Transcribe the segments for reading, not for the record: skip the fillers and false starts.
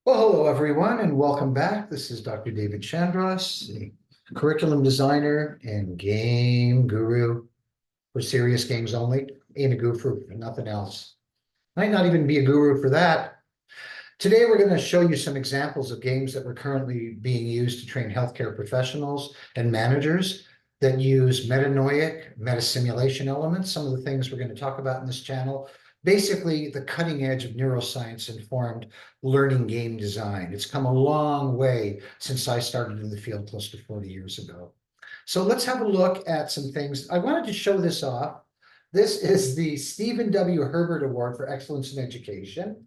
Well, hello everyone, and welcome back. This is Dr. David Chandras, the curriculum designer and game guru for serious games only. Ain't a guru for nothing else. Might not even be a guru for that. Today, we're going to show you some examples of games that were currently being used to train healthcare professionals and managers that use meta simulation elements, some of the things we're going to talk about in this channel. Basically, the cutting edge of neuroscience informed learning game design. It's come a long way since I started in the field close to 40 years ago. So let's have a look at some things. I wanted to show this off. This is the Stephen W. Herbert Award for Excellence in Education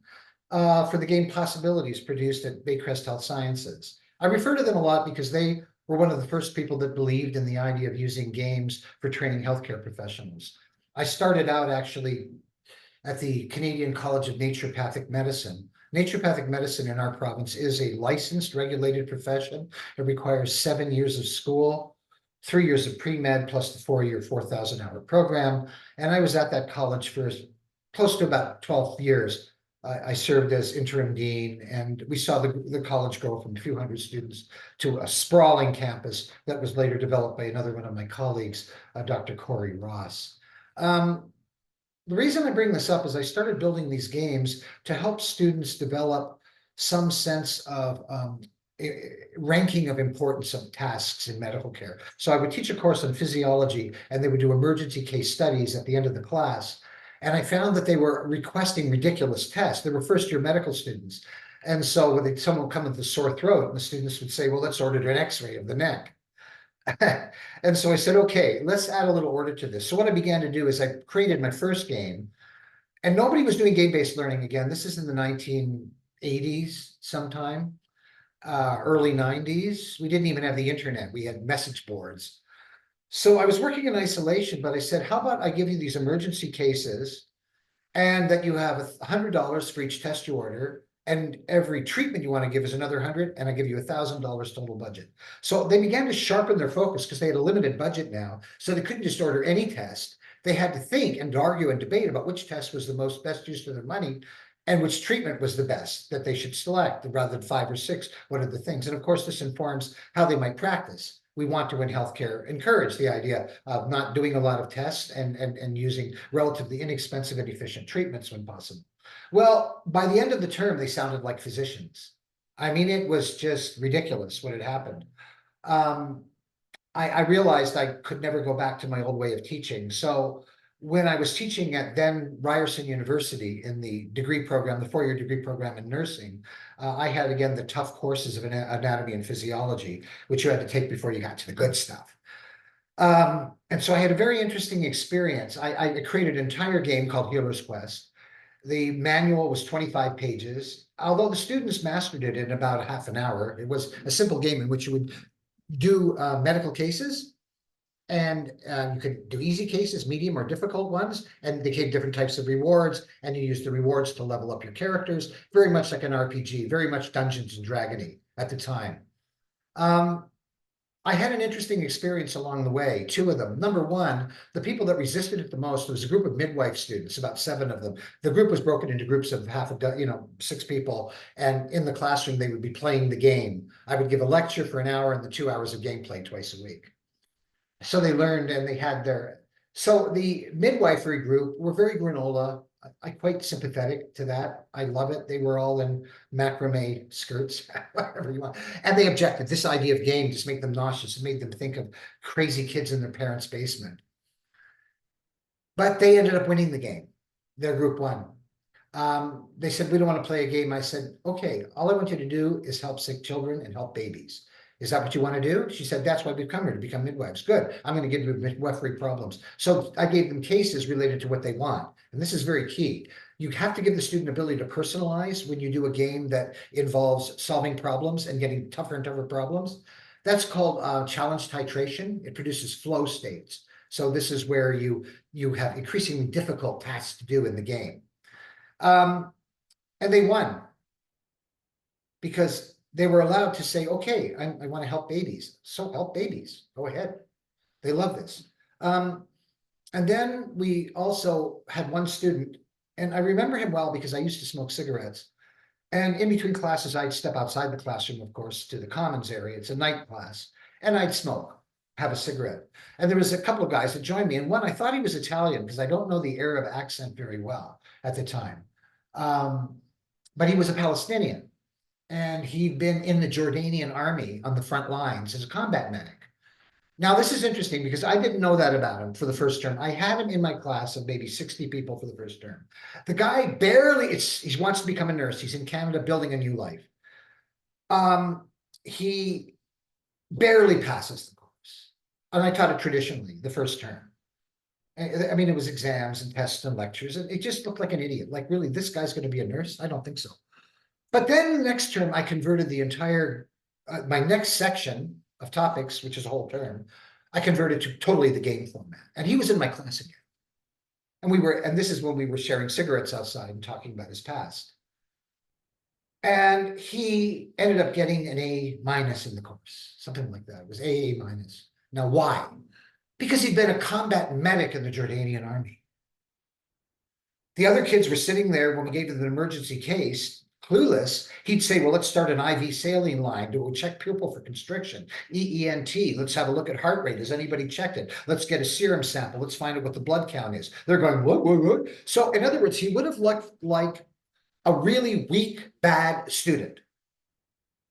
for the game Possibilities produced at Baycrest Health Sciences. I refer to them a lot because they were one of the first people that believed in the idea of using games for training healthcare professionals. I started out actually at the Canadian College of Naturopathic Medicine. Naturopathic medicine in our province is a licensed, regulated profession. It requires 7 years of school, 3 years of pre-med, plus the 4-year, 4,000-hour program. And I was at that college for close to about 12 years. I served as interim dean, and we saw the college go from a few hundred students to a sprawling campus that was later developed by another one of my colleagues, Dr. Corey Ross. The reason I bring this up is I started building these games to help students develop some sense of ranking of importance of tasks in medical care. So I would teach a course on physiology, and they would do emergency case studies at the end of the class. And I found that they were requesting ridiculous tests. They were first-year medical students. And so when someone would come with a sore throat, and the students would say, well, let's order an x-ray of the neck. And so I said, okay, let's add a little order to this. So what I began to do is I created my first game, and nobody was doing game-based learning again. This is in the 1980s sometime, early 90s. We didn't even have the internet. We had message boards. So I was working in isolation, but I said, how about I give you these emergency cases and that you have $100 for each test you order, and every treatment you want to give is another 100, and I give you $1,000 total budget. So they began to sharpen their focus because they had a limited budget now. So they couldn't just order any test. They had to think and argue and debate about which test was the best use of their money and which treatment was the best that they should select rather than 5 or 6. What are the things? And of course, this informs how they might practice. We want to, in healthcare, encourage the idea of not doing a lot of tests and using relatively inexpensive and efficient treatments when possible. Well, by the end of the term, they sounded like physicians. I mean, it was just ridiculous what had happened. I realized I could never go back to my old way of teaching. So when I was teaching at then Ryerson University in the degree program, the 4-year degree program in nursing, I had, again, the tough courses of anatomy and physiology, which you had to take before you got to the good stuff. And so I had a very interesting experience. I created an entire game called Healer's Quest. The manual was 25 pages. Although the students mastered it in about half an hour, it was a simple game in which you would do medical cases, and you could do easy cases, medium, or difficult ones, and they gave different types of rewards, and you use the rewards to level up your characters, very much like an RPG, very much Dungeons and Dragons-y at the time. I had an interesting experience along the way, 2 of them. Number one, the people that resisted it the most was a group of midwife students, about 7 of them. The group was broken into groups of 6 people, and in the classroom, they would be playing the game. I would give a lecture for an hour and the 2 hours of gameplay twice a week. So they learned, and they had so the midwifery group were very granola. I'm quite sympathetic to that. I love it. They were all in macrame skirts, whatever you want. And they objected. This idea of game just made them nauseous. It made them think of crazy kids in their parents' basement. But they ended up winning the game. Their group won. They said, we don't want to play a game. I said, okay, all I want you to do is help sick children and help babies. Is that what you want to do? She said, that's why we've come here, to become midwives. Good. I'm going to give you midwifery problems. So I gave them cases related to what they want. And this is very key. You have to give the student ability to personalize when you do a game that involves solving problems and getting tougher and tougher problems. That's called challenge titration. It produces flow states. So this is where you have increasingly difficult tasks to do in the game. And they won because they were allowed to say, okay, I want to help babies. So help babies. Go ahead. They love this. And then we also had one student, and I remember him well because I used to smoke cigarettes. And in between classes, I'd step outside the classroom, of course, to the commons area. It's a night class. And I'd smoke, have a cigarette. And there was a couple of guys that joined me. And one, I thought he was Italian because I don't know the Arab accent very well at the time. But he was a Palestinian. And he'd been in the Jordanian army on the front lines as a combat medic. Now, this is interesting because I didn't know that about him for the first term. I had him in my class of maybe 60 people for the first term. The guy barely, he wants to become a nurse. He's in Canada building a new life. He barely passes the course. And I taught it traditionally the first term. I mean, it was exams and tests and lectures, and it just looked like an idiot. Like, really, this guy's going to be a nurse? I don't think so. But then the next term, I converted the entire, my next section of topics, which is a whole term, I converted to totally the game format. And he was in my class again. And this is when we were sharing cigarettes outside and talking about his past. And he ended up getting an A- in the course, something like that. It was A minus. Now, why? Because he'd been a combat medic in the Jordanian army. The other kids were sitting there when we gave them an emergency case, clueless. He'd say, well, let's start an IV saline line. We'll check pupil for constriction, EENT. Let's have a look at heart rate. Has anybody checked it? Let's get a serum sample. Let's find out what the blood count is. They're going, what? So in other words, he would have looked like a really weak, bad student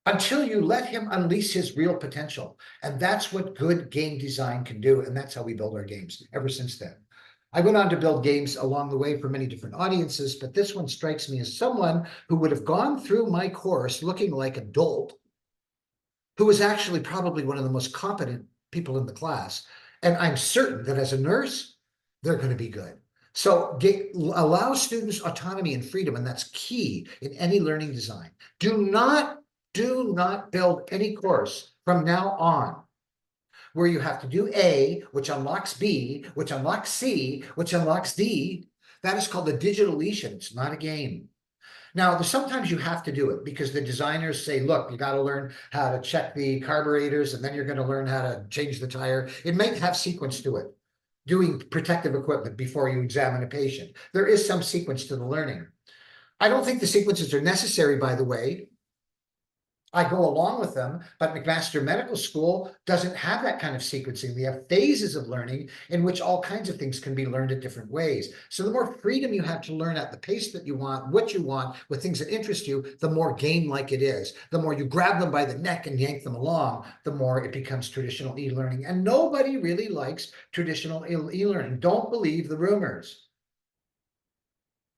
until you let him unleash his real potential. And that's what good game design can do. And that's how we build our games ever since then. I went on to build games along the way for many different audiences, but this one strikes me as someone who would have gone through my course looking like a dolt, who was actually probably one of the most competent people in the class. And I'm certain that as a nurse, they're going to be good. So allow students autonomy and freedom, and that's key in any learning design. Do not build any course from now on where you have to do A, which unlocks B, which unlocks C, which unlocks D. That is called the digital lesion. It's not a game. Now, sometimes you have to do it because the designers say, look, you got to learn how to check the carburetors, and then you're going to learn how to change the tire. It might have sequence to it, doing protective equipment before you examine a patient. There is some sequence to the learning. I don't think the sequences are necessary, by the way. I go along with them, but McMaster Medical School doesn't have that kind of sequencing. We have phases of learning in which all kinds of things can be learned in different ways. So the more freedom you have to learn at the pace that you want, what you want, with things that interest you, the more game-like it is. The more you grab them by the neck and yank them along, the more it becomes traditional e-learning. And nobody really likes traditional e-learning. Don't believe the rumors.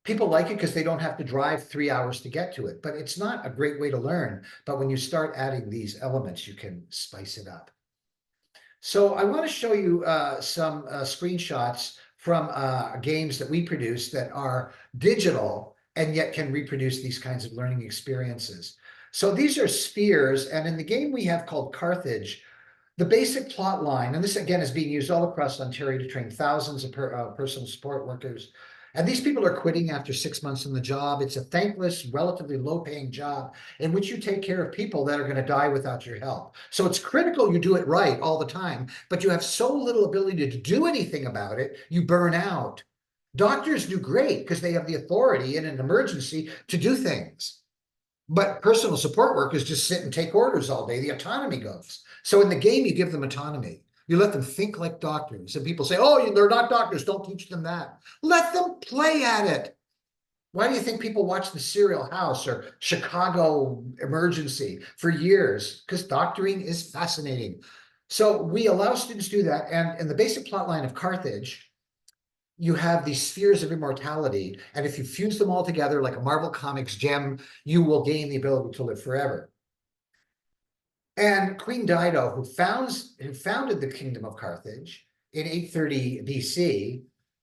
People like it because they don't have to drive 3 hours to get to it, but it's not a great way to learn. But when you start adding these elements, you can spice it up. So I want to show you some screenshots from games that we produce that are digital and yet can reproduce these kinds of learning experiences. So these are spheres, and in the game we have called Carthage, the basic plot line, and this again is being used all across Ontario to train thousands of personal support workers. And these people are quitting after 6 months in the job. It's a thankless, relatively low-paying job in which you take care of people that are going to die without your help. So it's critical you do it right all the time, but you have so little ability to do anything about it, you burn out. Doctors do great because they have the authority in an emergency to do things. But personal support workers just sit and take orders all day. The autonomy goes. So in the game, you give them autonomy. You let them think like doctors. And people say, oh, they're not doctors. Don't teach them that. Let them play at it. Why do you think people watch The Serial House or Chicago Emergency for years? Because doctoring is fascinating. So we allow students to do that. And in the basic plot line of Carthage, you have these spheres of immortality. And if you fuse them all together like a Marvel Comics gem, you will gain the ability to live forever. And Queen Dido, who founded the kingdom of Carthage in 830 BC,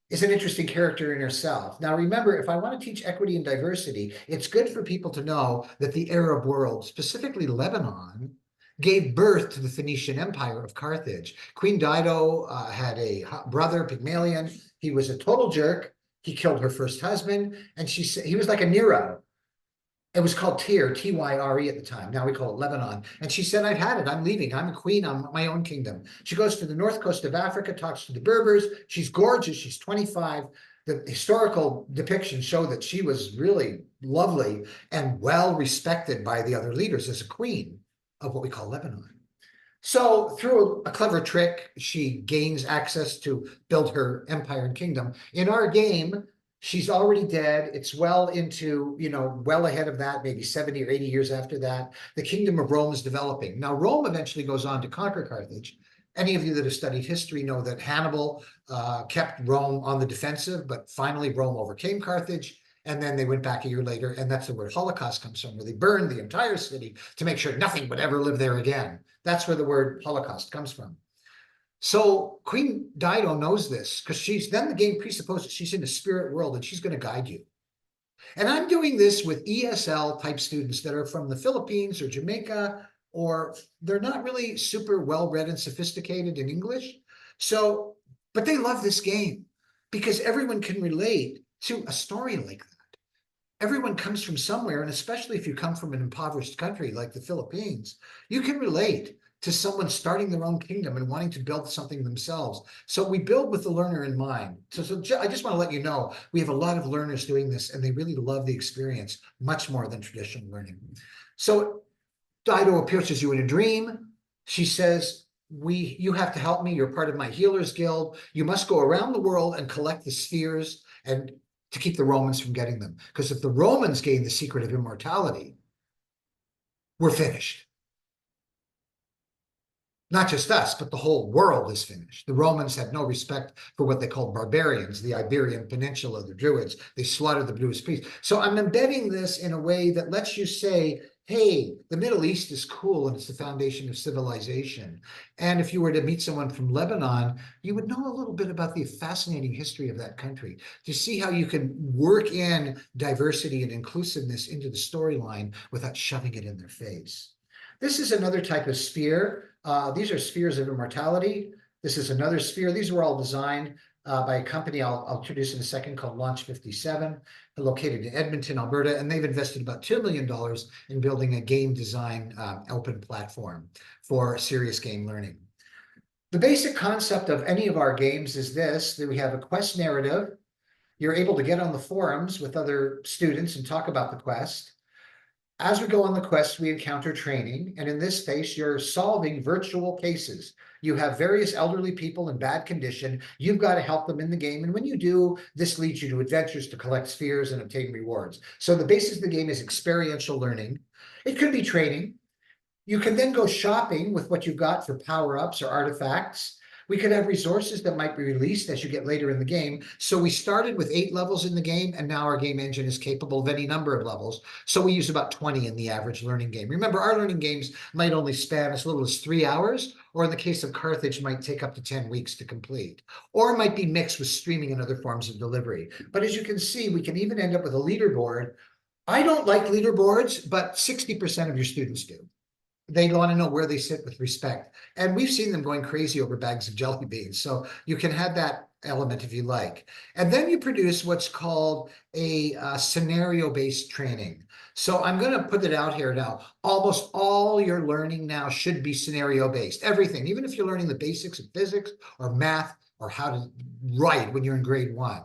is an interesting character in herself. Now, remember, if I want to teach equity and diversity, it's good for people to know that the Arab world, specifically Lebanon, gave birth to the Phoenician Empire of Carthage. Queen Dido had a brother, Pygmalion. He was a total jerk. He killed her first husband, and he was like a Nero. It was called Tyre, Tyre at the time. Now we call it Lebanon. And she said, I've had it. I'm leaving. I'm a queen on my own kingdom. She goes to the north coast of Africa, talks to the Berbers. She's gorgeous. She's 25. the historical depictions show that she was really lovely and well respected by the other leaders as a queen of what we call Lebanon. So through a clever trick, she gains access to build her empire and kingdom. In our game, she's already dead. It's well into, well ahead of that, maybe 70 or 80 years after that. The kingdom of Rome is developing. Now, Rome eventually goes on to conquer Carthage. Any of you that have studied history know that Hannibal kept Rome on the defensive, but finally Rome overcame Carthage. And then they went back a year later, and that's the word Holocaust comes from, where they burned the entire city to make sure nothing would ever live there again. That's where the word Holocaust comes from. So Queen Dido knows this, because then the game presupposes she's in the spirit world and she's going to guide you. And I'm doing this with ESL type students that are from the Philippines or Jamaica, or they're not really super well-read and sophisticated in English. So, but they love this game because everyone can relate to a story like that. Everyone comes from somewhere, and especially if you come from an impoverished country like the Philippines, you can relate to someone starting their own kingdom and wanting to build something themselves. So we build with the learner in mind. So I just want to let you know, we have a lot of learners doing this, and they really love the experience much more than traditional learning. So Dido appears you in a dream. She says, you have to help me. You're part of my healers guild. You must go around the world and collect the spheres and to keep the Romans from getting them. Because if the Romans gain the secret of immortality, we're finished. Not just us, but the whole world is finished. The Romans had no respect for what they called barbarians, the Iberian Peninsula, the Druids. They slaughtered the Buddhist priests. So I'm embedding this in a way that lets you say, hey, the Middle East is cool and it's the foundation of civilization. And if you were to meet someone from Lebanon, you would know a little bit about the fascinating history of that country, to see how you can work in diversity and inclusiveness into the storyline without shoving it in their face. This is another type of sphere. These are spheres of immortality. This is another sphere. These were all designed by a company I'll introduce in a second called Launch 57, located in Edmonton, Alberta, and they've invested about $2 million in building a game design open platform for serious game learning. The basic concept of any of our games is this, that we have a quest narrative. You're able to get on the forums with other students and talk about the quest. As we go on the quest, we encounter training, and in this case, you're solving virtual cases. You have various elderly people in bad condition. You've got to help them in the game, and when you do, this leads you to adventures to collect spheres and obtain rewards. So the basis of the game is experiential learning. It could be training. You can then go shopping with what you've got for power-ups or artifacts. We could have resources that might be released as you get later in the game. So we started with 8 levels in the game, and now our game engine is capable of any number of levels. So we use about 20 in the average learning game. Remember, our learning games might only span as little as 3 hours, or in the case of Carthage, might take up to 10 weeks to complete. Or it might be mixed with streaming and other forms of delivery. But as you can see, we can even end up with a leaderboard. I don't like leaderboards, but 60% of your students do. They want to know where they sit with respect. And we've seen them going crazy over bags of jelly beans. So you can have that element if you like. And then you produce what's called a scenario-based training. So I'm going to put it out here now. Almost all your learning now should be scenario-based. Everything, even if you're learning the basics of physics or math or how to write when you're in grade 1.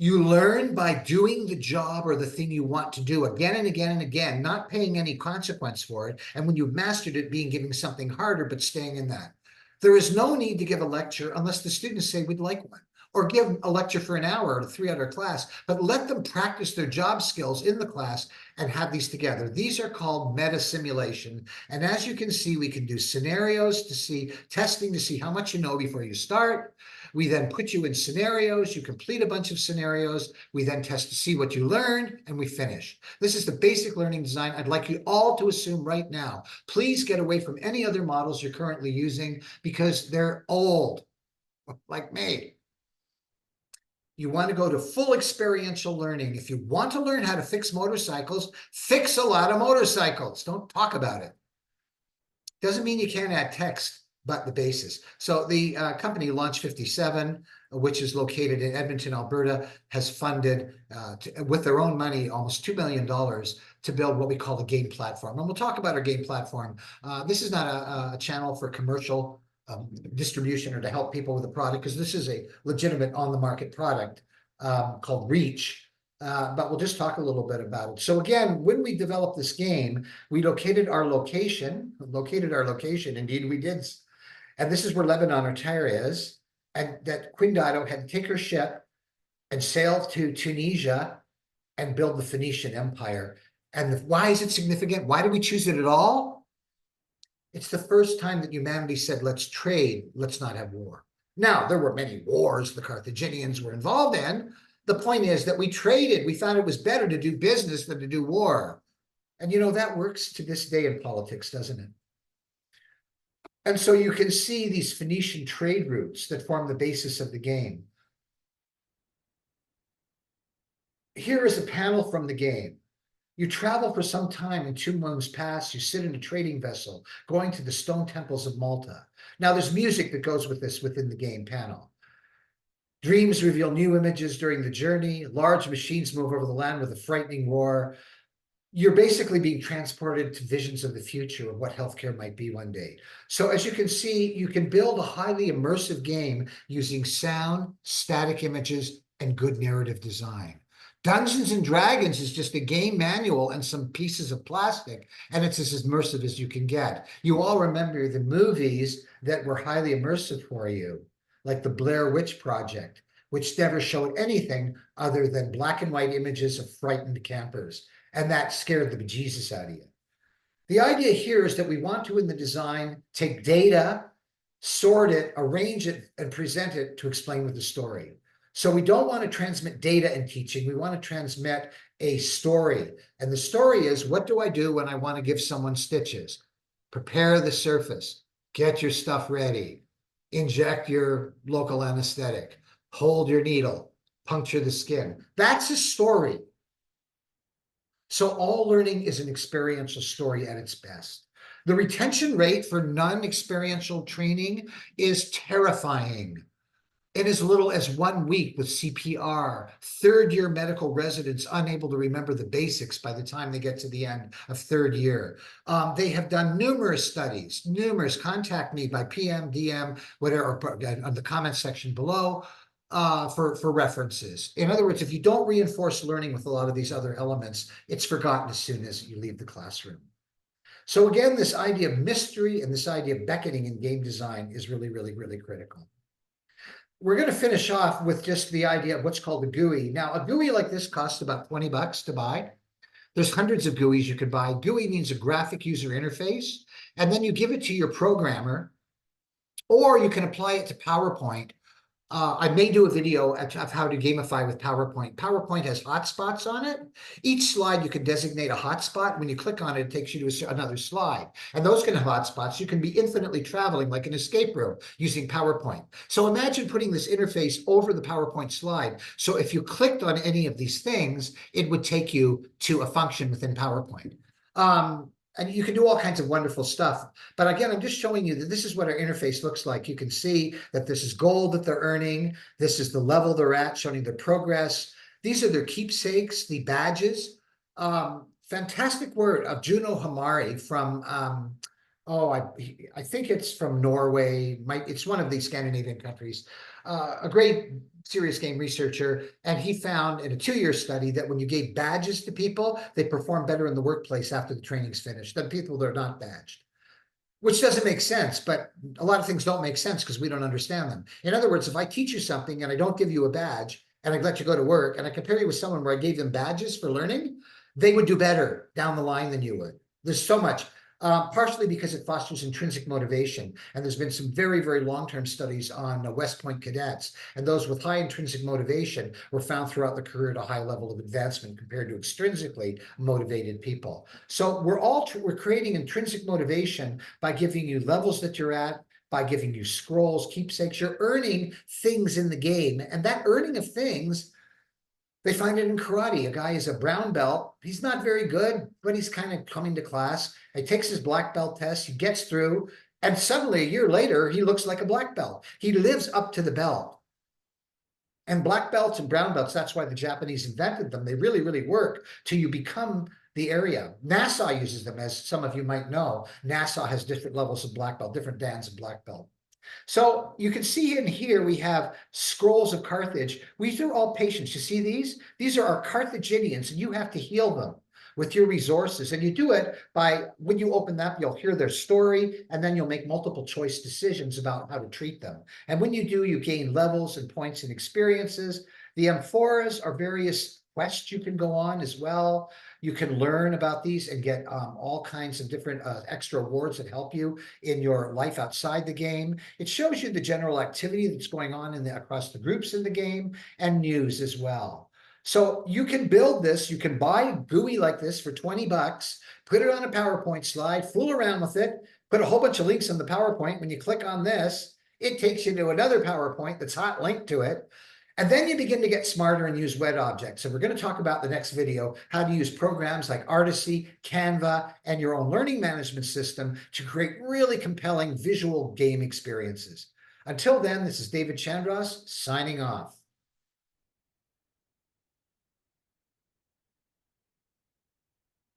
You learn by doing the job or the thing you want to do again and again and again, not paying any consequence for it. And when you've mastered it, being given something harder, but staying in that. There is no need to give a lecture unless the students say we'd like one, or give a lecture for an hour or a 3-hour class, but let them practice their job skills in the class and have these together. These are called meta simulation. And as you can see, we can do scenarios to see, testing to see how much you know before you start. We then put you in scenarios, you complete a bunch of scenarios, we then test to see what you learned, and we finish. This is the basic learning design. I'd like you all to assume right now, please get away from any other models you're currently using because they're old, like me. You want to go to full experiential learning. If you want to learn how to fix motorcycles, fix a lot of motorcycles. Don't talk about it. Doesn't mean you can't add text, but the basis. So the company Launch 57, which is located in Edmonton, Alberta, has funded, with their own money, almost $2 million to build what we call the game platform. And we'll talk about our game platform. This is not a channel for commercial distribution or to help people with a product, because this is a legitimate on-the-market product. called Reach. But we'll just talk a little bit about it. So again, when we developed this game, we located our location. Indeed, we did. And this is where Lebanon or Tyre is. And that Queen Dido had to take her ship and sail to Tunisia and build the Phoenician Empire. And why is it significant? Why do we choose it at all? It's the first time that humanity said, let's trade, let's not have war. Now, there were many wars the Carthaginians were involved in. The point is that we traded. We found it was better to do business than to do war. And that works to this day in politics, doesn't it? And so you can see these Phoenician trade routes that form the basis of the game. Here is a panel from the game. You travel for some time in 2 months past. You sit in a trading vessel going to the stone temples of Malta. Now, there's music that goes with this within the game panel. Dreams reveal new images during the journey. Large machines move over the land with a frightening roar. You're basically being transported to visions of the future of what healthcare might be one day. So as you can see, you can build a highly immersive game using sound, static images, and good narrative design. Dungeons and Dragons is just a game manual and some pieces of plastic, and it's as immersive as you can get. You all remember the movies that were highly immersive for you, like the Blair Witch Project, which never showed anything other than black and white images of frightened campers. And that scared the bejesus out of you. The idea here is that we want to, in the design, take data, sort it, arrange it, and present it to explain with the story. So we don't want to transmit data in teaching. We want to transmit a story. And the story is, what do I do when I want to give someone stitches? Prepare the surface. Get your stuff ready. Inject your local anesthetic. Hold your needle. Puncture the skin. That's a story. So all learning is an experiential story at its best. The retention rate for non-experiential training is terrifying. In as little as 1 week with CPR, third-year medical residents unable to remember the basics by the time they get to the end of third year. They have done numerous studies, contact me by PM, DM, whatever, on the comment section below. For references. In other words, if you don't reinforce learning with a lot of these other elements, it's forgotten as soon as you leave the classroom. So again, this idea of mystery and this idea of beckoning in game design is really, really, really critical. We're going to finish off with just the idea of what's called a GUI. Now, a GUI like this costs about 20 bucks to buy. There's hundreds of GUIs you could buy. GUI means a graphic user interface, and then you give it to your programmer, or you can apply it to PowerPoint. I may do a video of how to gamify with PowerPoint. PowerPoint has hotspots on it. Each slide, you can designate a hotspot. When you click on it, it takes you to another slide. And those can have hotspots. You can be infinitely traveling like an escape room using PowerPoint. So imagine putting this interface over the PowerPoint slide. So if you clicked on any of these things, it would take you to a function within PowerPoint. And you can do all kinds of wonderful stuff. But again, I'm just showing you that this is what our interface looks like. You can see that this is gold that they're earning. This is the level they're at, showing their progress. These are their keepsakes, the badges. Fantastic word of Juno Hamari from, I think it's from Norway. It's one of the Scandinavian countries. A great serious game researcher, and he found in a 2-year study that when you gave badges to people, they perform better in the workplace after the training's finished than people that are not badged, which doesn't make sense. But a lot of things don't make sense because we don't understand them. In other words, if I teach you something and I don't give you a badge and I let you go to work and I compare you with someone where I gave them badges for learning, they would do better down the line than you would. There's so much. Partially because it fosters intrinsic motivation. And there's been some very, very long-term studies on West Point cadets. And those with high intrinsic motivation were found throughout the career at a high level of advancement compared to extrinsically motivated people. So we're creating intrinsic motivation by giving you levels that you're at, by giving you scrolls, keepsakes. You're earning things in the game. And that earning of things, they find it in karate. A guy is a brown belt. He's not very good, but he's kind of coming to class. He takes his black belt test. He gets through. And suddenly, a year later, he looks like a black belt. He lives up to the belt. And black belts and brown belts, that's why the Japanese invented them. They really, really work till you become the area. NASA uses them, as some of you might know. NASA has different levels of black belt, different bands of black belt. So you can see in here, we have scrolls of Carthage. These are all patients. You see these? These are our Carthaginians, and you have to heal them with your resources. And you do it by, when you open that, you'll hear their story, and then you'll make multiple choice decisions about how to treat them. And when you do, you gain levels and points and experiences. The amphoras are various quests you can go on as well. You can learn about these and get all kinds of different extra rewards that help you in your life outside the game. It shows you the general activity that's going on across the groups in the game, and news as well. So you can build this. You can buy GUI like this for 20 bucks, put it on a PowerPoint slide, fool around with it, put a whole bunch of links in the PowerPoint. When you click on this, it takes you to another PowerPoint that's hot linked to it. And then you begin to get smarter and use web objects. So we're going to talk about the next video, how to use programs like Artisy, Canva, and your own learning management system to create really compelling visual game experiences. Until then, this is David Chandras signing off.